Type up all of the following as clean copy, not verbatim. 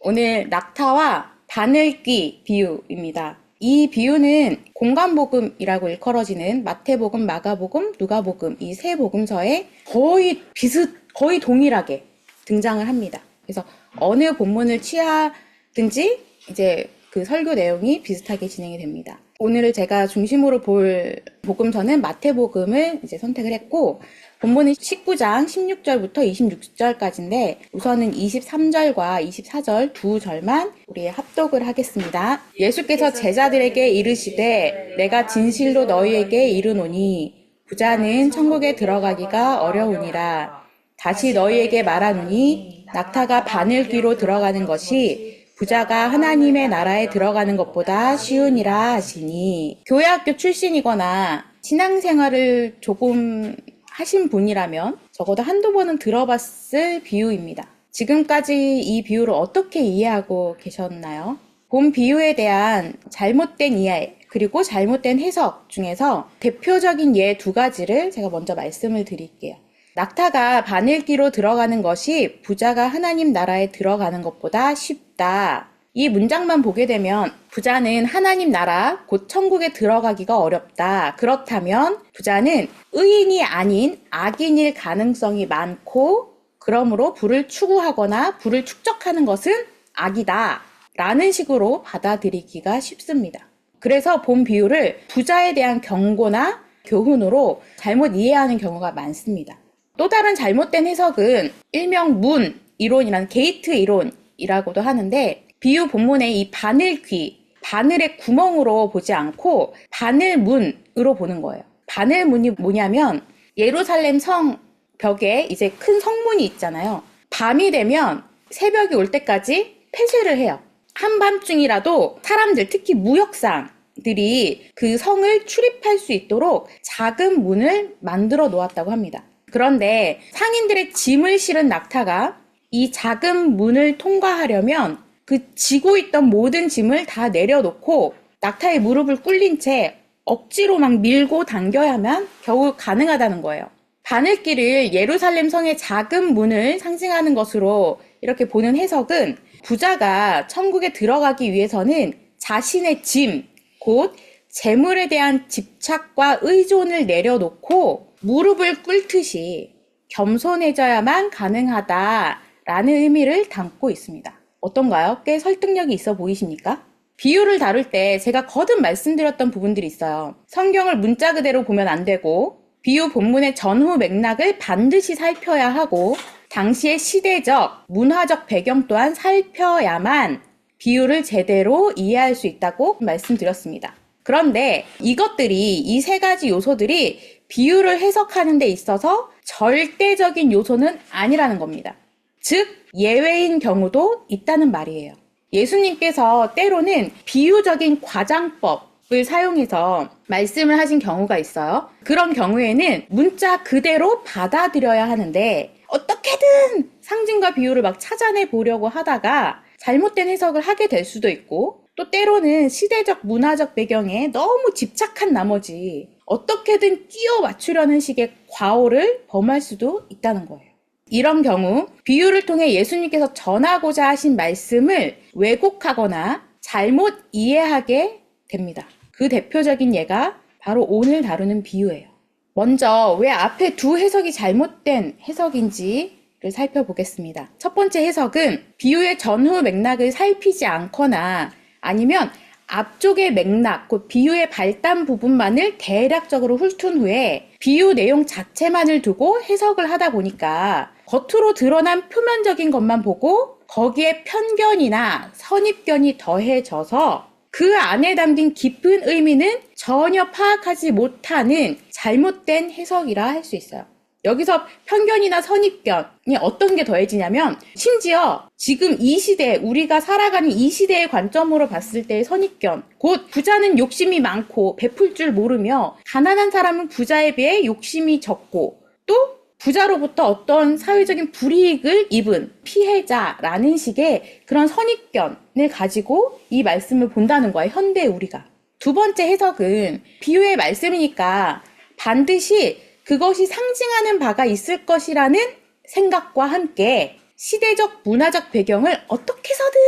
오늘 낙타와 바늘귀 비유입니다. 이 비유는 공관복음이라고 일컬어지는 마태복음, 마가복음, 누가복음 이 세 복음서에 거의 동일하게 등장을 합니다. 그래서 어느 본문을 취하든지 이제 그 설교 내용이 비슷하게 진행이 됩니다. 오늘 제가 중심으로 볼 복음서는 마태복음을 이제 선택을 했고, 본문은 19장 16절부터 26절까지인데 우선은 23절과 24절 두 절만 우리 합독을 하겠습니다. 예수께서 제자들에게 이르시되 내가 진실로 너희에게 이르노니 부자는 천국에 들어가기가 어려우니라. 다시 너희에게 말하노니 낙타가 바늘귀로 들어가는 것이 부자가 하나님의 나라에 들어가는 것보다 쉬우니라 하시니. 교회학교 출신이거나 신앙생활을 조금 하신 분이라면 적어도 한두 번은 들어봤을 비유입니다. 지금까지 이 비유를 어떻게 이해하고 계셨나요? 본 비유에 대한 잘못된 이해 그리고 잘못된 해석 중에서 대표적인 예 두 가지를 제가 먼저 말씀을 드릴게요. 낙타가 바늘귀로 들어가는 것이 부자가 하나님 나라에 들어가는 것보다 쉽다. 이 문장만 보게 되면 부자는 하나님 나라, 곧 천국에 들어가기가 어렵다. 그렇다면 부자는 의인이 아닌 악인일 가능성이 많고 그러므로 부를 추구하거나 부를 축적하는 것은 악이다. 라는 식으로 받아들이기가 쉽습니다. 그래서 본 비유를 부자에 대한 경고나 교훈으로 잘못 이해하는 경우가 많습니다. 또 다른 잘못된 해석은 일명 문 이론이라는 게이트 이론이라고도 하는데 비유 본문의 이 바늘귀, 바늘의 구멍으로 보지 않고 바늘문으로 보는 거예요. 바늘문이 뭐냐면 예루살렘 성 벽에 이제 큰 성문이 있잖아요. 밤이 되면 새벽이 올 때까지 폐쇄를 해요. 한밤중이라도 사람들, 특히 무역상들이 그 성을 출입할 수 있도록 작은 문을 만들어 놓았다고 합니다. 그런데 상인들의 짐을 실은 낙타가 이 작은 문을 통과하려면 그 지고 있던 모든 짐을 다 내려놓고 낙타의 무릎을 꿇린 채 억지로 막 밀고 당겨야만 겨우 가능하다는 거예요. 바늘길을 예루살렘 성의 작은 문을 상징하는 것으로 이렇게 보는 해석은 부자가 천국에 들어가기 위해서는 자신의 짐, 곧 재물에 대한 집착과 의존을 내려놓고 무릎을 꿇듯이 겸손해져야만 가능하다라는 의미를 담고 있습니다. 어떤가요? 꽤 설득력이 있어 보이십니까? 비유를 다룰 때 제가 거듭 말씀드렸던 부분들이 있어요. 성경을 문자 그대로 보면 안 되고 비유 본문의 전후 맥락을 반드시 살펴야 하고 당시의 시대적, 문화적 배경 또한 살펴야만 비유를 제대로 이해할 수 있다고 말씀드렸습니다. 그런데 이 세 가지 요소들이 비유를 해석하는 데 있어서 절대적인 요소는 아니라는 겁니다. 즉, 예외인 경우도 있다는 말이에요. 예수님께서 때로는 비유적인 과장법을 사용해서 말씀을 하신 경우가 있어요. 그런 경우에는 문자 그대로 받아들여야 하는데 어떻게든 상징과 비유를 막 찾아내 보려고 하다가 잘못된 해석을 하게 될 수도 있고 또 때로는 시대적 문화적 배경에 너무 집착한 나머지 어떻게든 끼워 맞추려는 식의 과오를 범할 수도 있다는 거예요. 이런 경우 비유를 통해 예수님께서 전하고자 하신 말씀을 왜곡하거나 잘못 이해하게 됩니다. 그 대표적인 예가 바로 오늘 다루는 비유예요. 먼저 왜 앞에 두 해석이 잘못된 해석인지를 살펴보겠습니다. 첫 번째 해석은 비유의 전후 맥락을 살피지 않거나 아니면 앞쪽의 맥락, 곧 비유의 발단 부분만을 대략적으로 훑은 후에 비유 내용 자체만을 두고 해석을 하다 보니까 겉으로 드러난 표면적인 것만 보고 거기에 편견이나 선입견이 더해져서 그 안에 담긴 깊은 의미는 전혀 파악하지 못하는 잘못된 해석이라 할 수 있어요. 여기서 편견이나 선입견이 어떤 게 더해지냐면 심지어 지금 이 시대, 우리가 살아가는 이 시대의 관점으로 봤을 때의 선입견, 곧 부자는 욕심이 많고 베풀 줄 모르며 가난한 사람은 부자에 비해 욕심이 적고 또 부자로부터 어떤 사회적인 불이익을 입은 피해자라는 식의 그런 선입견을 가지고 이 말씀을 본다는 거예요. 현대 우리가. 두 번째 해석은 비유의 말씀이니까 반드시 그것이 상징하는 바가 있을 것이라는 생각과 함께 시대적 문화적 배경을 어떻게 해서든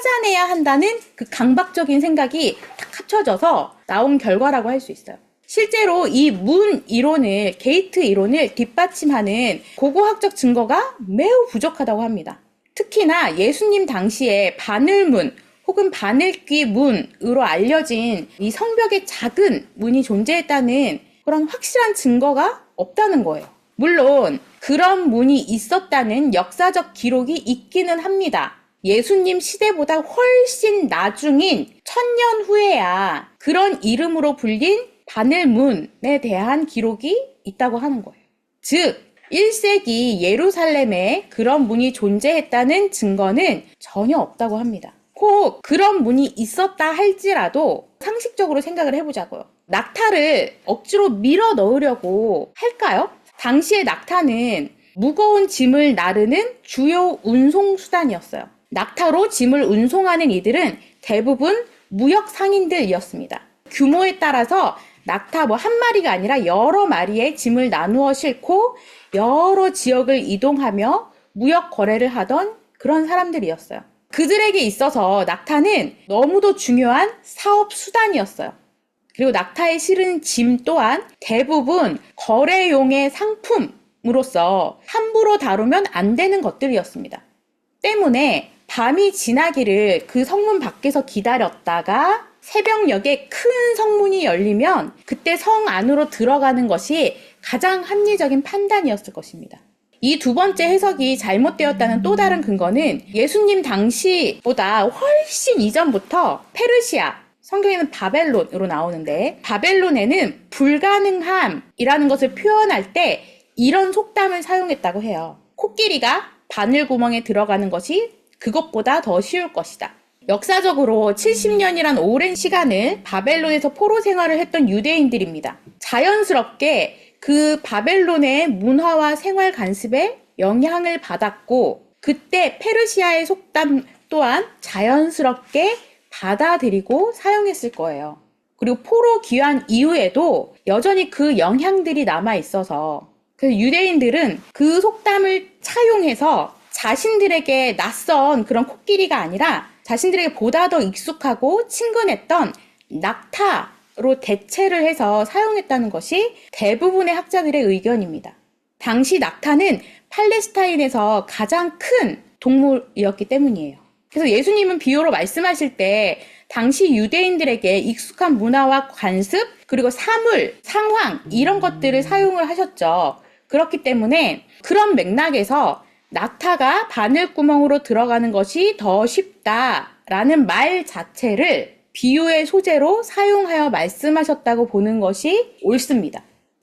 찾아내야 한다는 그 강박적인 생각이 딱 합쳐져서 나온 결과라고 할 수 있어요. 실제로 이 문 이론을, 게이트 이론을 뒷받침하는 고고학적 증거가 매우 부족하다고 합니다. 특히나 예수님 당시에 바늘문 혹은 바늘귀 문으로 알려진 이 성벽의 작은 문이 존재했다는 그런 확실한 증거가 없다는 거예요. 물론 그런 문이 있었다는 역사적 기록이 있기는 합니다. 예수님 시대보다 훨씬 나중인 1000년 후에야 그런 이름으로 불린 바늘문에 대한 기록이 있다고 하는 거예요. 즉 1세기 예루살렘에 그런 문이 존재했다는 증거는 전혀 없다고 합니다. 혹 그런 문이 있었다 할지라도 상식적으로 생각을 해보자고요. 낙타를 억지로 밀어 넣으려고 할까요? 당시의 낙타는 무거운 짐을 나르는 주요 운송 수단이었어요. 낙타로 짐을 운송하는 이들은 대부분 무역 상인들이었습니다. 규모에 따라서 낙타 한 마리가 아니라 여러 마리의 짐을 나누어 싣고 여러 지역을 이동하며 무역 거래를 하던 그런 사람들이었어요. 그들에게 있어서 낙타는 너무도 중요한 사업 수단이었어요. 그리고 낙타에 실은 짐 또한 대부분 거래용의 상품으로서 함부로 다루면 안 되는 것들이었습니다. 때문에 밤이 지나기를 그 성문 밖에서 기다렸다가 새벽녘에 큰 성문이 열리면 그때 성 안으로 들어가는 것이 가장 합리적인 판단이었을 것입니다. 이 두 번째 해석이 잘못되었다는 또 다른 근거는 예수님 당시보다 훨씬 이전부터 페르시아, 성경에는 바벨론으로 나오는데 바벨론에는 불가능함이라는 것을 표현할 때 이런 속담을 사용했다고 해요. 코끼리가 바늘구멍에 들어가는 것이 그것보다 더 쉬울 것이다. 역사적으로 70년이란 오랜 시간을 바벨론에서 포로 생활을 했던 유대인들입니다. 자연스럽게 그 바벨론의 문화와 생활 관습에 영향을 받았고 그때 페르시아의 속담 또한 자연스럽게 받아들이고 사용했을 거예요. 그리고 포로 귀환 이후에도 여전히 그 영향들이 남아있어서 그래서 유대인들은 그 속담을 차용해서 자신들에게 낯선 그런 코끼리가 아니라 자신들에게 보다 더 익숙하고 친근했던 낙타로 대체를 해서 사용했다는 것이 대부분의 학자들의 의견입니다. 당시 낙타는 팔레스타인에서 가장 큰 동물이었기 때문이에요. 그래서 예수님은 비유로 말씀하실 때 당시 유대인들에게 익숙한 문화와 관습 그리고 사물, 상황 이런 것들을 사용을 하셨죠. 그렇기 때문에 그런 맥락에서 낙타가 바늘구멍으로 들어가는 것이 더 쉽다라는 말 자체를 비유의 소재로 사용하여 말씀하셨다고 보는 것이 옳습니다.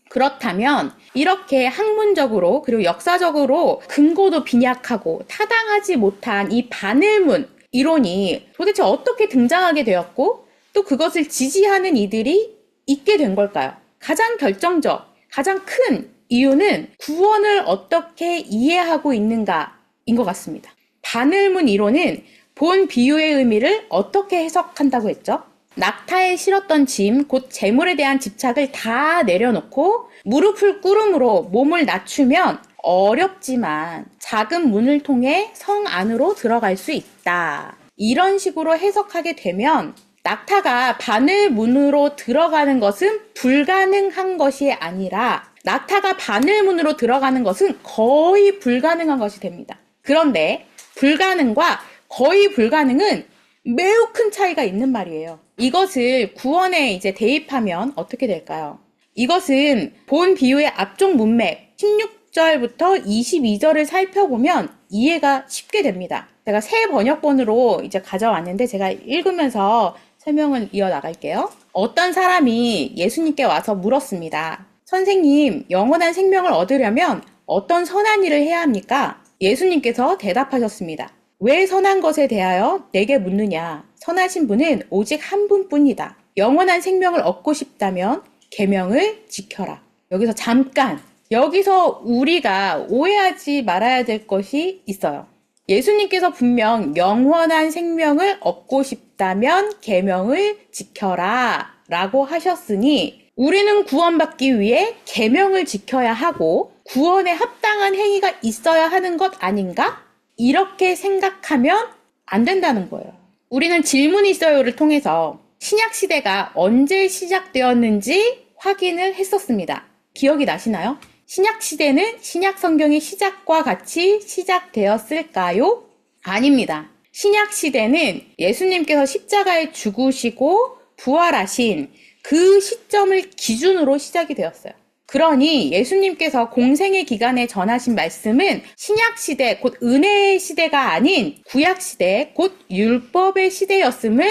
그렇다면 이렇게 학문적으로 그리고 역사적으로 근거도 빈약하고 타당하지 못한 이 바늘문 이론이 도대체 어떻게 등장하게 되었고 또 그것을 지지하는 이들이 있게 된 걸까요? 가장 결정적, 가장 큰 이유는 구원을 어떻게 이해하고 있는가인 것 같습니다. 바늘문 이론은 본 비유의 의미를 어떻게 해석한다고 했죠? 낙타에 실었던 짐, 곧 재물에 대한 집착을 다 내려놓고 무릎을 꿇음으로 몸을 낮추면 어렵지만 작은 문을 통해 성 안으로 들어갈 수 있다. 이런 식으로 해석하게 되면 낙타가 바늘문으로 들어가는 것은 불가능한 것이 아니라 낙타가 바늘문으로 들어가는 것은 거의 불가능한 것이 됩니다. 그런데 불가능과 거의 불가능은 매우 큰 차이가 있는 말이에요. 이것을 구원에 이제 대입하면 어떻게 될까요? 이것은 본 비유의 앞쪽 문맥 16절부터 22절을 살펴보면 이해가 쉽게 됩니다. 제가 새 번역본으로 이제 가져왔는데 제가 읽으면서 설명을 이어나갈게요. 어떤 사람이 예수님께 와서 물었습니다. 선생님, 영원한 생명을 얻으려면 어떤 선한 일을 해야 합니까? 예수님께서 대답하셨습니다. 왜 선한 것에 대하여 내게 묻느냐? 선하신 분은 오직 한 분뿐이다. 영원한 생명을 얻고 싶다면 계명을 지켜라. 여기서 잠깐, 여기서 우리가 오해하지 말아야 될 것이 있어요. 예수님께서 분명 영원한 생명을 얻고 싶다면 계명을 지켜라 라고 하셨으니 우리는 구원받기 위해 계명을 지켜야 하고 구원에 합당한 행위가 있어야 하는 것 아닌가? 이렇게 생각하면 안 된다는 거예요. 우리는 질문이 있어요를 통해서 신약 시대가 언제 시작되었는지 확인을 했었습니다. 기억이 나시나요? 신약 시대는 신약 성경의 시작과 같이 시작되었을까요? 아닙니다. 신약 시대는 예수님께서 십자가에 죽으시고 부활하신 그 시점을 기준으로 시작이 되었어요. 그러니 예수님께서 공생의 기간에 전하신 말씀은 신약 시대, 곧 은혜의 시대가 아닌 구약 시대, 곧 율법의 시대였음을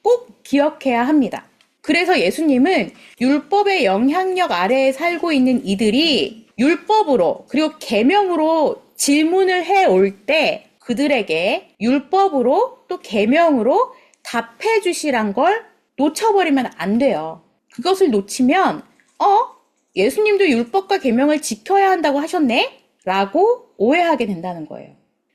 꼭 기억해야 합니다. 그래서 예수님은 율법의 영향력 아래에 살고 있는 이들이 율법으로 그리고 계명으로 질문을 해올 때 그들에게 율법으로 또 계명으로 답해 주시란 걸 놓쳐버리면 안 돼요. 그것을 놓치면 예수님도 율법과 계명을 지켜야 한다고 하셨네? 라고 오해하게 된다는 거예요.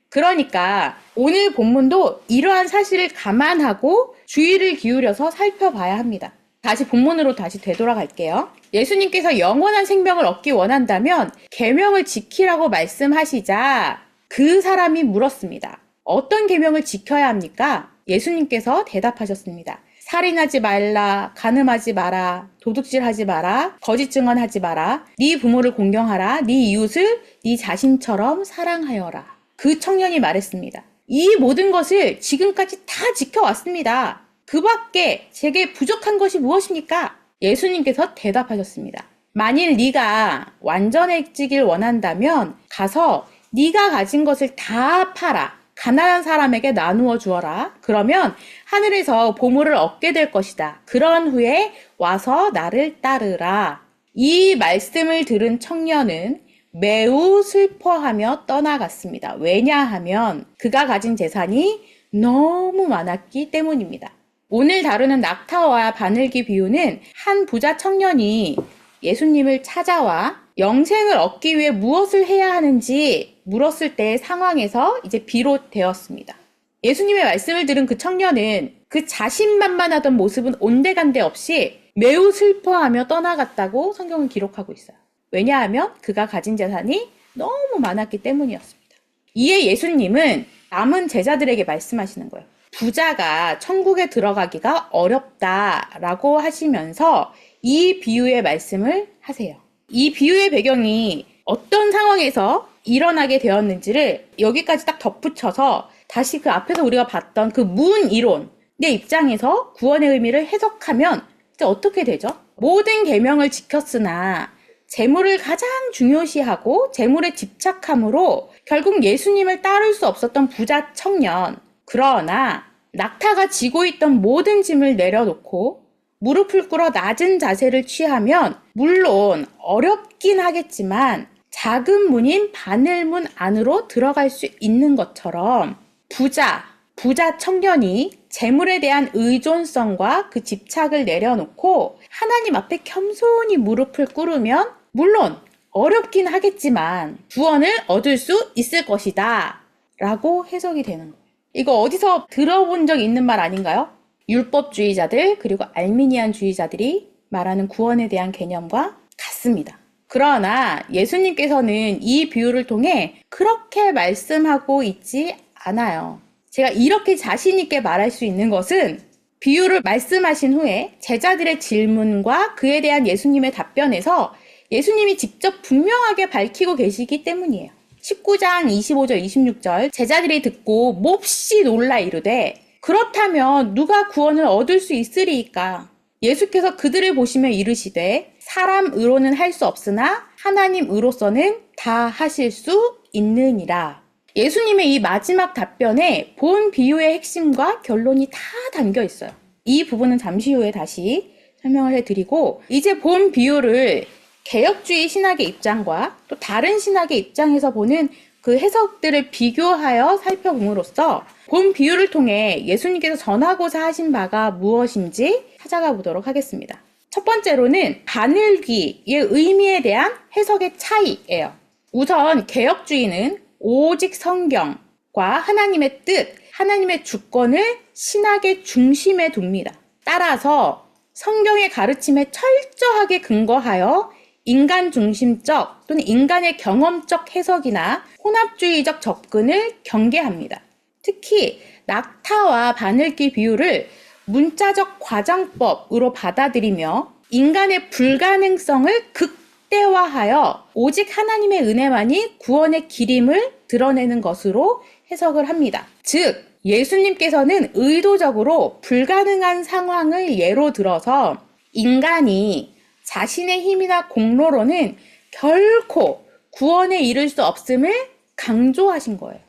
그러니까 오늘 본문도 이러한 사실을 감안하고 주의를 기울여서 살펴봐야 합니다. 다시 본문으로 다시 되돌아갈게요. 예수님께서 영원한 생명을 얻기 원한다면 계명을 지키라고 말씀하시자 그 사람이 물었습니다. 어떤 계명을 지켜야 합니까? 예수님께서 대답하셨습니다. 살인하지 말라, 간음하지 마라, 도둑질하지 마라, 거짓 증언하지 마라, 네 부모를 공경하라, 네 이웃을 네 자신처럼 사랑하여라. 그 청년이 말했습니다. 이 모든 것을 지금까지 다 지켜왔습니다. 그 밖에 제게 부족한 것이 무엇입니까? 예수님께서 대답하셨습니다. 만일 네가 완전해지길 원한다면 가서 네가 가진 것을 다 팔아 가난한 사람에게 나누어 주어라. 그러면 하늘에서 보물을 얻게 될 것이다. 그런 후에 와서 나를 따르라. 이 말씀을 들은 청년은 매우 슬퍼하며 떠나갔습니다. 왜냐하면 그가 가진 재산이 너무 많았기 때문입니다. 오늘 다루는 낙타와 바늘기 비유는 한 부자 청년이 예수님을 찾아와 영생을 얻기 위해 무엇을 해야 하는지 물었을 때의 상황에서 이제 비롯되었습니다. 예수님의 말씀을 들은 그 청년은 그 자신만만하던 모습은 온데간데 없이 매우 슬퍼하며 떠나갔다고 성경은 기록하고 있어요. 왜냐하면 그가 가진 재산이 너무 많았기 때문이었습니다. 이에 예수님은 남은 제자들에게 말씀하시는 거예요. 부자가 천국에 들어가기가 어렵다라고 하시면서 이 비유의 말씀을 하세요. 이 비유의 배경이 어떤 상황에서 일어나게 되었는지를 여기까지 딱 덧붙여서 다시 그 앞에서 우리가 봤던 그 문 이론의 입장에서 구원의 의미를 해석하면 이제 어떻게 되죠? 모든 계명을 지켰으나 재물을 가장 중요시하고 재물에 집착함으로 결국 예수님을 따를 수 없었던 부자 청년. 그러나 낙타가 지고 있던 모든 짐을 내려놓고 무릎을 꿇어 낮은 자세를 취하면 물론 어렵긴 하겠지만 작은 문인 바늘문 안으로 들어갈 수 있는 것처럼 부자 청년이 재물에 대한 의존성과 그 집착을 내려놓고 하나님 앞에 겸손히 무릎을 꿇으면 물론 어렵긴 하겠지만 구원을 얻을 수 있을 것이다 라고 해석이 되는 거예요. 이거 어디서 들어본 적 있는 말 아닌가요? 율법주의자들 그리고 알미니안주의자들이 말하는 구원에 대한 개념과 같습니다. 그러나 예수님께서는 이 비유를 통해 그렇게 말씀하고 있지 않아요. 제가 이렇게 자신 있게 말할 수 있는 것은 비유를 말씀하신 후에 제자들의 질문과 그에 대한 예수님의 답변에서 예수님이 직접 분명하게 밝히고 계시기 때문이에요. 19장 25절 26절 제자들이 듣고 몹시 놀라 이르되 그렇다면 누가 구원을 얻을 수 있으리이까? 예수께서 그들을 보시며 이르시되 사람으로는 할 수 없으나 하나님으로서는 다 하실 수 있느니라. 예수님의 이 마지막 답변에 본 비유의 핵심과 결론이 다 담겨 있어요. 이 부분은 잠시 후에 다시 설명을 해드리고 이제 본 비유를 개혁주의 신학의 입장과 또 다른 신학의 입장에서 보는 그 해석들을 비교하여 살펴봄으로써 본 비유를 통해 예수님께서 전하고자 하신 바가 무엇인지 찾아가 보도록 하겠습니다. 첫 번째로는 바늘귀의 의미에 대한 해석의 차이예요. 우선 개혁주의는 오직 성경과 하나님의 뜻, 하나님의 주권을 신학의 중심에 둡니다. 따라서 성경의 가르침에 철저하게 근거하여 인간 중심적 또는 인간의 경험적 해석이나 혼합주의적 접근을 경계합니다. 특히 낙타와 바늘귀 비유를 문자적 과장법으로 받아들이며 인간의 불가능성을 극대화하여 오직 하나님의 은혜만이 구원의 길임을 드러내는 것으로 해석을 합니다. 즉, 예수님께서는 의도적으로 불가능한 상황을 예로 들어서 인간이 자신의 힘이나 공로로는 결코 구원에 이를 수 없음을 강조하신 거예요.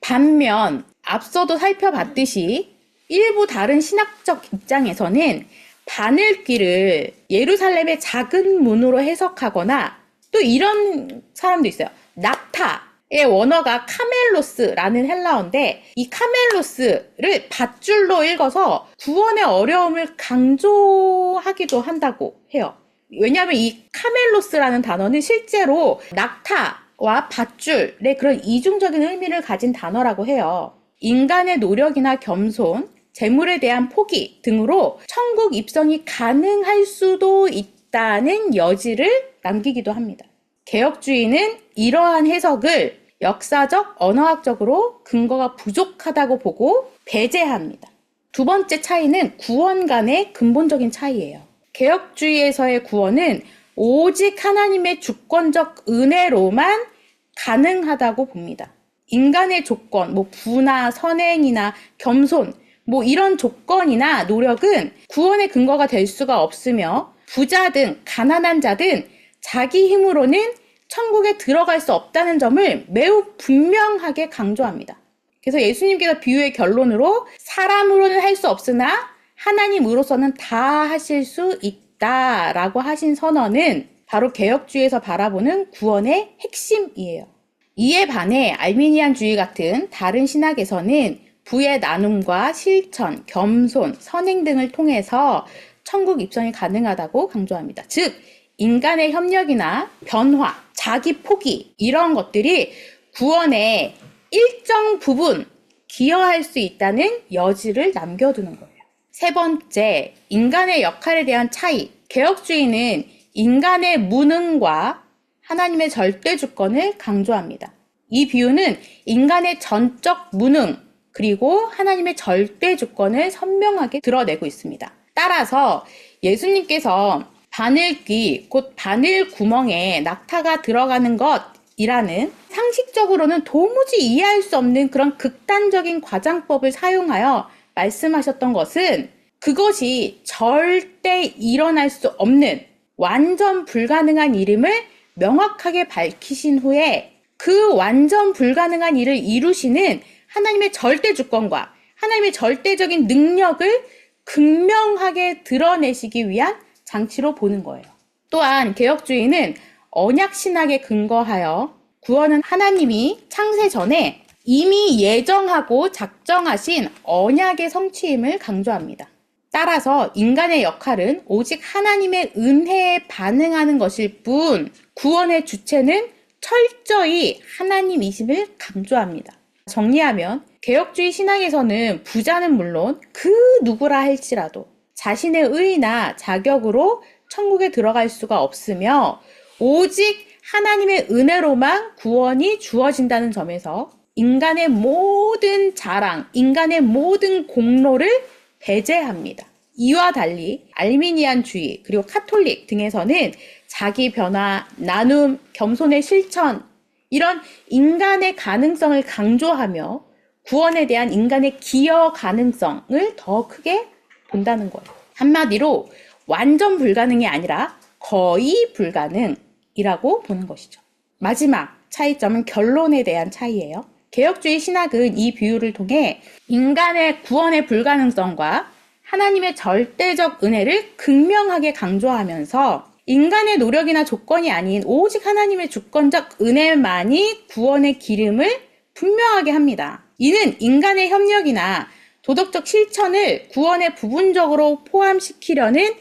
반면 앞서도 살펴봤듯이 일부 다른 신학적 입장에서는 바늘귀를 예루살렘의 작은 문으로 해석하거나 또 이런 사람도 있어요. 낙타의 원어가 카멜로스라는 헬라어인데 이 카멜로스를 밧줄로 읽어서 구원의 어려움을 강조하기도 한다고 해요. 왜냐하면 이 카멜로스라는 단어는 실제로 낙타와 밧줄의 그런 이중적인 의미를 가진 단어라고 해요. 인간의 노력이나 겸손, 재물에 대한 포기 등으로 천국 입성이 가능할 수도 있다는 여지를 남기기도 합니다. 개혁주의는 이러한 해석을 역사적, 언어학적으로 근거가 부족하다고 보고 배제합니다. 두 번째 차이는 구원 간의 근본적인 차이예요. 개혁주의에서의 구원은 오직 하나님의 주권적 은혜로만 가능하다고 봅니다. 인간의 조건, 부나 선행이나 겸손, 이런 조건이나 노력은 구원의 근거가 될 수가 없으며 부자든 가난한 자든 자기 힘으로는 천국에 들어갈 수 없다는 점을 매우 분명하게 강조합니다. 그래서 예수님께서 비유의 결론으로 사람으로는 할 수 없으나 하나님으로서는 다 하실 수 있다라고 하신 선언은 바로 개혁주의에서 바라보는 구원의 핵심이에요. 이에 반해 알미니안주의 같은 다른 신학에서는 부의 나눔과 실천, 겸손, 선행 등을 통해서 천국 입성이 가능하다고 강조합니다. 즉, 인간의 협력이나 변화, 자기 포기 이런 것들이 구원의 일정 부분 기여할 수 있다는 여지를 남겨두는 거예요. 세 번째, 인간의 역할에 대한 차이. 개혁주의는 인간의 무능과 하나님의 절대 주권을 강조합니다. 이 비유는 인간의 전적 무능 그리고 하나님의 절대 주권을 선명하게 드러내고 있습니다. 따라서 예수님께서 바늘귀, 곧 바늘 구멍에 낙타가 들어가는 것이라는 상식적으로는 도무지 이해할 수 없는 그런 극단적인 과장법을 사용하여 말씀하셨던 것은 그것이 절대 일어날 수 없는 완전 불가능한 일임을 명확하게 밝히신 후에 그 완전 불가능한 일을 이루시는 하나님의 절대 주권과 하나님의 절대적인 능력을 극명하게 드러내시기 위한 장치로 보는 거예요. 또한 개혁주의는 언약신학에 근거하여 구원은 하나님이 창세 전에 이미 예정하고 작정하신 언약의 성취임을 강조합니다. 따라서 인간의 역할은 오직 하나님의 은혜에 반응하는 것일 뿐 구원의 주체는 철저히 하나님이심을 강조합니다. 정리하면 개혁주의 신학에서는 부자는 물론 그 누구라 할지라도 자신의 의나 자격으로 천국에 들어갈 수가 없으며 오직 하나님의 은혜로만 구원이 주어진다는 점에서 인간의 모든 자랑, 인간의 모든 공로를 배제합니다. 이와 달리 알미니안주의 그리고 카톨릭 등에서는 자기 변화, 나눔, 겸손의 실천 이런 인간의 가능성을 강조하며 구원에 대한 인간의 기여 가능성을 더 크게 본다는 거예요. 한마디로 완전 불가능이 아니라 거의 불가능이라고 보는 것이죠. 마지막 차이점은 결론에 대한 차이예요. 개혁주의 신학은 이 비유를 통해 인간의 구원의 불가능성과 하나님의 절대적 은혜를 극명하게 강조하면서 인간의 노력이나 조건이 아닌 오직 하나님의 주권적 은혜만이 구원의 기름을 분명하게 합니다. 이는 인간의 협력이나 도덕적 실천을 구원에 부분적으로 포함시키려는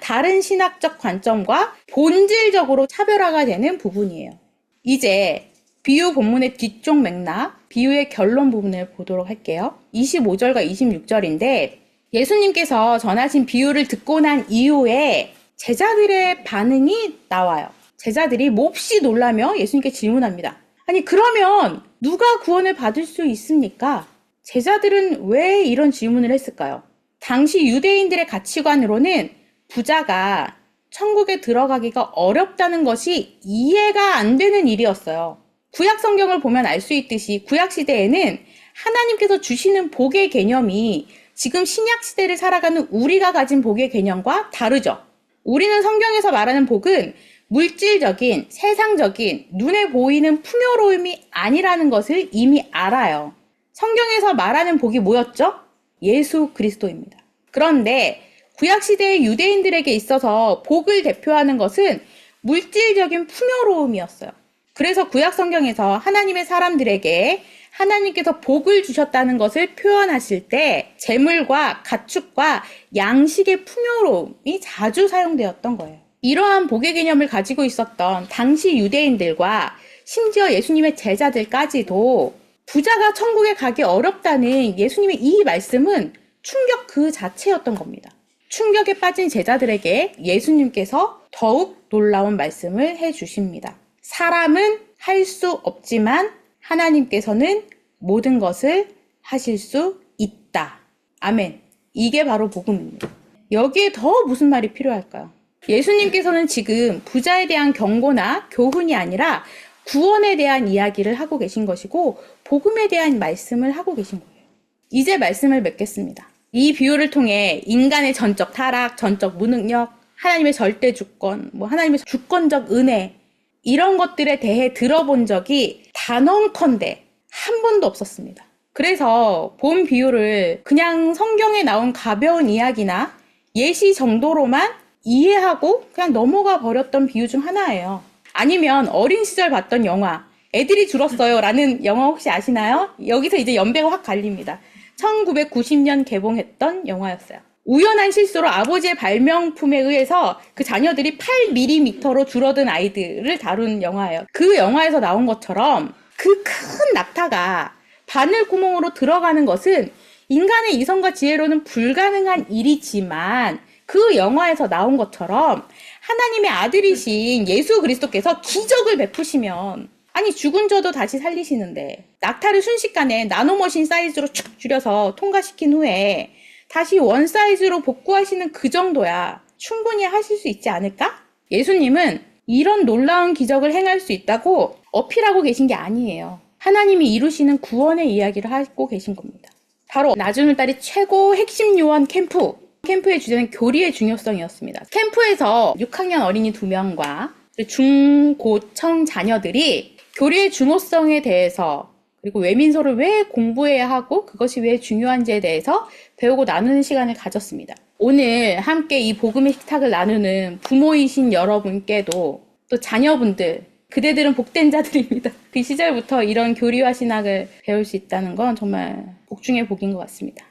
다른 신학적 관점과 본질적으로 차별화가 되는 부분이에요. 이제 비유 본문의 뒤쪽 맥락, 비유의 결론 부분을 보도록 할게요. 25절과 26절인데 예수님께서 전하신 비유를 듣고 난 이후에 제자들의 반응이 나와요. 제자들이 몹시 놀라며 예수님께 질문합니다. 아니 그러면 누가 구원을 받을 수 있습니까? 제자들은 왜 이런 질문을 했을까요? 당시 유대인들의 가치관으로는 부자가 천국에 들어가기가 어렵다는 것이 이해가 안 되는 일이었어요. 구약 성경을 보면 알 수 있듯이 구약 시대에는 하나님께서 주시는 복의 개념이 지금 신약 시대를 살아가는 우리가 가진 복의 개념과 다르죠. 우리는 성경에서 말하는 복은 물질적인, 세상적인, 눈에 보이는 풍요로움이 아니라는 것을 이미 알아요. 성경에서 말하는 복이 뭐였죠? 예수 그리스도입니다. 그런데 구약시대의 유대인들에게 있어서 복을 대표하는 것은 물질적인 풍요로움이었어요. 그래서 구약 성경에서 하나님의 사람들에게 하나님께서 복을 주셨다는 것을 표현하실 때 재물과 가축과 양식의 풍요로움이 자주 사용되었던 거예요. 이러한 복의 개념을 가지고 있었던 당시 유대인들과 심지어 예수님의 제자들까지도 부자가 천국에 가기 어렵다는 예수님의 이 말씀은 충격 그 자체였던 겁니다. 충격에 빠진 제자들에게 예수님께서 더욱 놀라운 말씀을 해주십니다. 사람은 할 수 없지만 하나님께서는 모든 것을 하실 수 있다. 아멘. 이게 바로 복음입니다. 여기에 더 무슨 말이 필요할까요? 예수님께서는 지금 부자에 대한 경고나 교훈이 아니라 구원에 대한 이야기를 하고 계신 것이고 복음에 대한 말씀을 하고 계신 거예요. 이제 말씀을 맺겠습니다. 이 비유를 통해 인간의 전적 타락, 전적 무능력, 하나님의 절대 주권, 하나님의 주권적 은혜 이런 것들에 대해 들어본 적이 단언컨대 한 번도 없었습니다. 그래서 본 비유를 그냥 성경에 나온 가벼운 이야기나 예시 정도로만 이해하고 그냥 넘어가 버렸던 비유 중 하나예요. 아니면 어린 시절 봤던 영화 애들이 줄었어요 라는 영화 혹시 아시나요? 여기서 이제 연배가 확 갈립니다. 1990년 개봉했던 영화였어요. 우연한 실수로 아버지의 발명품에 의해서 그 자녀들이 8mm로 줄어든 아이들을 다룬 영화예요. 그 영화에서 나온 것처럼 그 큰 낙타가 바늘구멍으로 들어가는 것은 인간의 이성과 지혜로는 불가능한 일이지만 그 영화에서 나온 것처럼 하나님의 아들이신 예수 그리스도께서 기적을 베푸시면 아니 죽은 저도 다시 살리시는데 낙타를 순식간에 나노머신 사이즈로 축 줄여서 통과시킨 후에 다시 원 사이즈로 복구하시는 그 정도야 충분히 하실 수 있지 않을까? 예수님은 이런 놀라운 기적을 행할 수 있다고 어필하고 계신 게 아니에요. 하나님이 이루시는 구원의 이야기를 하고 계신 겁니다. 바로 나주늘달이 최고 핵심 요원 캠프의 주제는 교리의 중요성이었습니다. 캠프에서 6학년 어린이 2명과 중고청 자녀들이 교리의 중요성에 대해서 그리고 외민서를 왜 공부해야 하고 그것이 왜 중요한지에 대해서 배우고 나누는 시간을 가졌습니다. 오늘 함께 이 복음의 식탁을 나누는 부모이신 여러분께도 또 자녀분들 그대들은 복된 자들입니다. 그 시절부터 이런 교리와 신학을 배울 수 있다는 건 정말 복 중의 복인 것 같습니다.